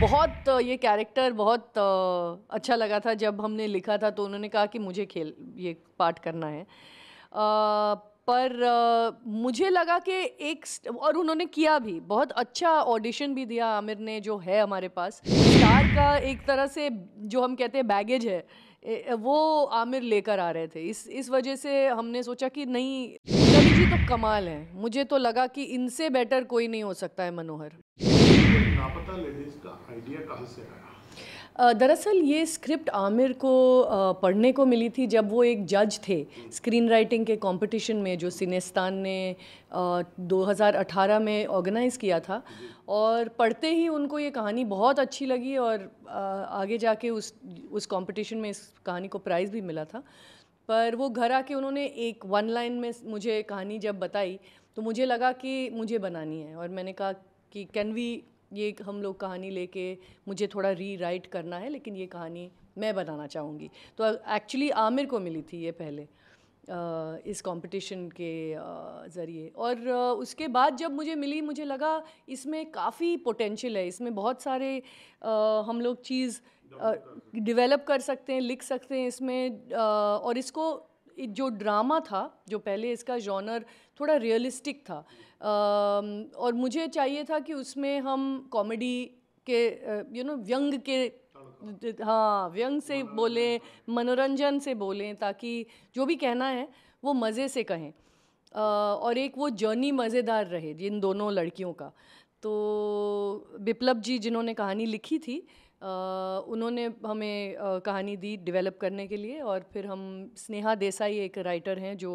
बहुत ये कैरेक्टर बहुत अच्छा लगा था जब हमने लिखा था, तो उन्होंने कहा कि मुझे ये पार्ट करना है। पर मुझे लगा कि और उन्होंने किया भी, बहुत अच्छा ऑडिशन भी दिया आमिर ने, जो है हमारे पास स्टार का एक तरह से जो हम कहते हैं बैगेज है, वो आमिर लेकर आ रहे थे। इस वजह से हमने सोचा कि नहीं, रवि जी तो कमाल हैं, मुझे तो लगा कि इनसे बेटर कोई नहीं हो सकता है मनोहर। लापता लेडीज का आइडिया कहाँ से आया? दरअसल ये स्क्रिप्ट आमिर को पढ़ने को मिली थी जब वो एक जज थे स्क्रीन राइटिंग के कंपटीशन में, जो सिनेस्तान ने 2018 में ऑर्गेनाइज़ किया था। और पढ़ते ही उनको ये कहानी बहुत अच्छी लगी और आगे जाके उस कंपटीशन में इस कहानी को प्राइज़ भी मिला था। पर वो घर आके उन्होंने एक 1 लाइन में मुझे कहानी जब बताई, तो मुझे लगा कि मुझे बनानी है। और मैंने कहा कि कैन वी, ये हम लोग कहानी लेके मुझे थोड़ा रीराइट करना है, लेकिन ये कहानी मैं बनाना चाहूँगी। तो एक्चुअली आमिर को मिली थी ये पहले इस कंपटीशन के ज़रिए। और उसके बाद जब मुझे मिली, मुझे लगा इसमें काफ़ी पोटेंशियल है, इसमें बहुत सारे हम लोग चीज़ डेवलप कर सकते हैं, लिख सकते हैं इसमें। और इसको जो ड्रामा था, जो पहले इसका जॉनर थोड़ा रियलिस्टिक था, और मुझे चाहिए था कि उसमें हम कॉमेडी के व्यंग के, हाँ, व्यंग से बोलें, मनोरंजन से बोलें, ताकि जो भी कहना है वो मज़े से कहें, और एक वो जर्नी मज़ेदार रहे जिन दोनों लड़कियों का। तो बिप्लब जी जिन्होंने कहानी लिखी थी, उन्होंने हमें कहानी दी डेवलप करने के लिए। और फिर हम, स्नेहा देसाई एक राइटर हैं जो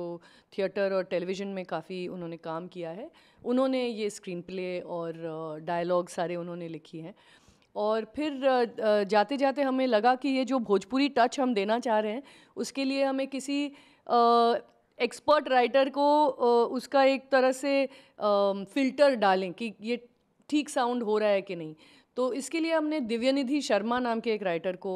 थिएटर और टेलीविज़न में काफ़ी उन्होंने काम किया है, उन्होंने ये स्क्रीन प्ले और डायलॉग सारे उन्होंने लिखी हैं। और फिर जाते जाते हमें लगा कि ये जो भोजपुरी टच हम देना चाह रहे हैं, उसके लिए हमें किसी एक्सपर्ट राइटर को उसका एक तरह से फ़िल्टर डालें कि ये ठीक साउंड हो रहा है कि नहीं। तो इसके लिए हमने दिव्यनिधि शर्मा नाम के एक राइटर को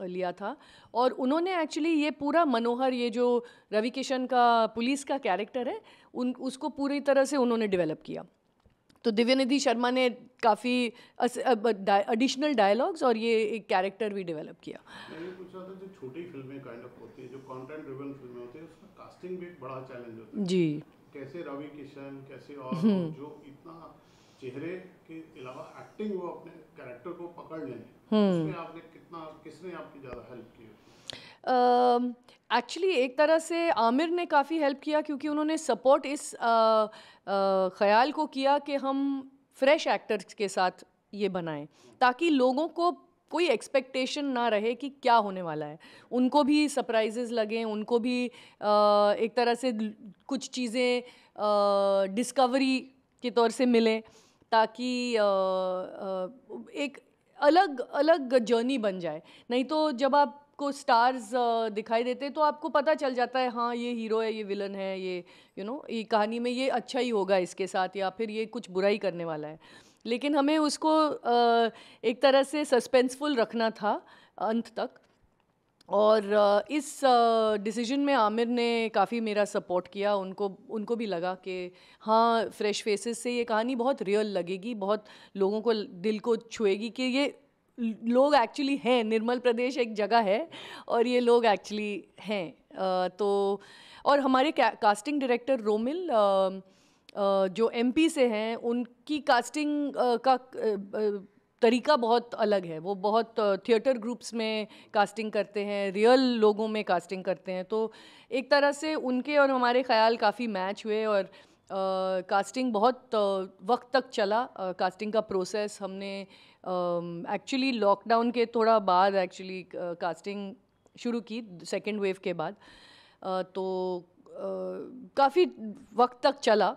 लिया था, और उन्होंने एक्चुअली ये पूरा मनोहर, ये जो रवि किशन का पुलिस का कैरेक्टर है, उसको पूरी तरह से उन्होंने डेवलप किया। तो दिव्यनिधि शर्मा ने काफ़ी एडिशनल डायलॉग्स और ये एक कैरेक्टर भी डेवलप किया। मैं ये पूछ रहा था, जो छोटी फिल्में काइंड ऑफ होती है, जो कंटेंट ड्रिवन फिल्में होती है, उसका कास्टिंग भी एक बड़ा चैलेंज होता है। जी, कैसे रवि किशन, कैसे और जो इतना चेहरे के अलावा एक्टिंग वो अपने कैरेक्टर को पकड़ लें, उसमें आपने किसने आपकी ज़्यादा हेल्प की? एक्चुअली एक तरह से आमिर ने काफ़ी हेल्प किया, क्योंकि उन्होंने सपोर्ट इस ख़याल को किया कि हम फ्रेश एक्टर्स के साथ ये बनाएं, ताकि लोगों को कोई एक्सपेक्टेशन ना रहे कि क्या होने वाला है, उनको भी सरप्राइजेस लगें, उनको भी एक तरह से कुछ चीज़ें डिस्कवरी के तौर से मिलें, ताकि एक अलग अलग जर्नी बन जाए। नहीं तो जब आपको स्टार्स दिखाई देते तो आपको पता चल जाता है, हाँ ये हीरो है, ये विलन है, ये ये कहानी में ये अच्छा ही होगा इसके साथ, या फिर ये कुछ बुरा ही करने वाला है। लेकिन हमें उसको एक तरह से सस्पेंसफुल रखना था अंत तक। और इस डिसीजन में आमिर ने काफ़ी मेरा सपोर्ट किया। उनको भी लगा कि हाँ, फ्रेश फेसेस से ये कहानी बहुत रियल लगेगी, बहुत लोगों को दिल को छुएगी, कि ये लोग एक्चुअली हैं, निर्मल प्रदेश एक जगह है और ये लोग एक्चुअली हैं। तो और हमारे कास्टिंग डायरेक्टर रोमिल जो एमपी से हैं, उनकी कास्टिंग का तरीका बहुत अलग है। वो बहुत थिएटर ग्रुप्स में कास्टिंग करते हैं, रियल लोगों में कास्टिंग करते हैं। तो एक तरह से उनके और हमारे ख्याल काफ़ी मैच हुए, और कास्टिंग बहुत वक्त तक चला। कास्टिंग का प्रोसेस हमने एक्चुअली लॉकडाउन के थोड़ा बाद एक्चुअली कास्टिंग शुरू की, सेकेंड वेव के बाद। तो काफ़ी वक्त तक चला,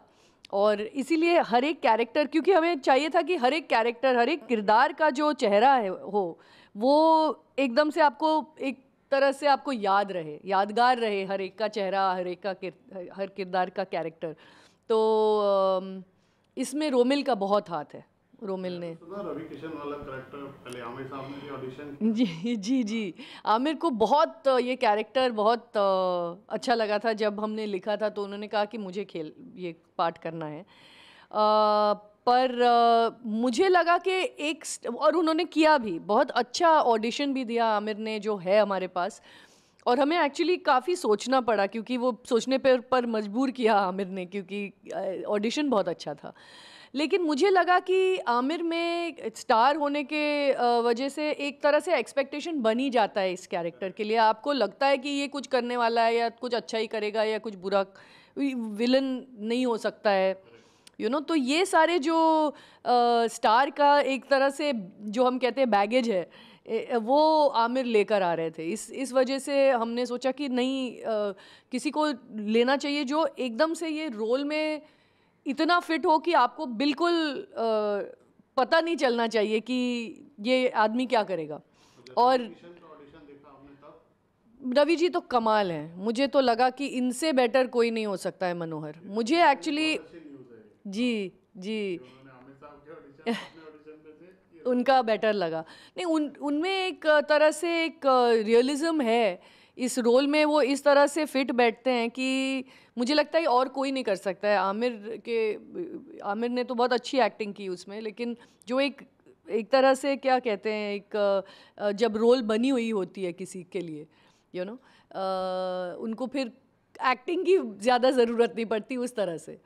और इसीलिए हर एक कैरेक्टर, क्योंकि हमें चाहिए था कि हर एक कैरेक्टर, हर एक किरदार का जो चेहरा है वो एकदम से आपको एक तरह से आपको यादगार रहे, हर एक का चेहरा, हर किरदार का कैरेक्टर। तो इसमें रोमिल का बहुत हाथ है। रोमिल ने रवि किशन वाला कैरेक्टर पहले आमिर साहब ने भी ऑडिशन जी आमिर को बहुत ये कैरेक्टर बहुत अच्छा लगा था जब हमने लिखा था, तो उन्होंने कहा कि मुझे ये पार्ट करना है। पर मुझे लगा कि और उन्होंने किया भी, बहुत अच्छा ऑडिशन भी दिया आमिर ने जो है हमारे पास, और हमें एक्चुअली काफ़ी सोचना पड़ा क्योंकि वो सोचने पर मजबूर किया आमिर ने, क्योंकि ऑडिशन बहुत अच्छा था। लेकिन मुझे लगा कि आमिर में स्टार होने के वजह से एक तरह से एक्सपेक्टेशन बन ही जाता है इस कैरेक्टर के लिए। आपको लगता है कि ये कुछ करने वाला है या कुछ अच्छा ही करेगा या कुछ बुरा, विलन नहीं हो सकता है, तो ये सारे जो स्टार का एक तरह से जो हम कहते हैं बैगेज है, वो आमिर लेकर आ रहे थे। इस वजह से हमने सोचा कि नहीं, किसी को लेना चाहिए जो एकदम से ये रोल में इतना फिट हो कि आपको बिल्कुल पता नहीं चलना चाहिए कि ये आदमी क्या करेगा। और रवि जी तो कमाल हैं, मुझे तो लगा कि इनसे बेटर कोई नहीं हो सकता है मनोहर। मुझे एक्चुअली जी उनका बेटर लगा। नहीं, उनमें एक तरह से एक रियलिज्म है इस रोल में, वो इस तरह से फिट बैठते हैं कि मुझे लगता है और कोई नहीं कर सकता है। आमिर ने तो बहुत अच्छी एक्टिंग की उसमें, लेकिन जो एक तरह से क्या कहते हैं, एक जब रोल बनी हुई होती है किसी के लिए, उनको फिर एक्टिंग की ज़्यादा ज़रूरत नहीं पड़ती उस तरह से।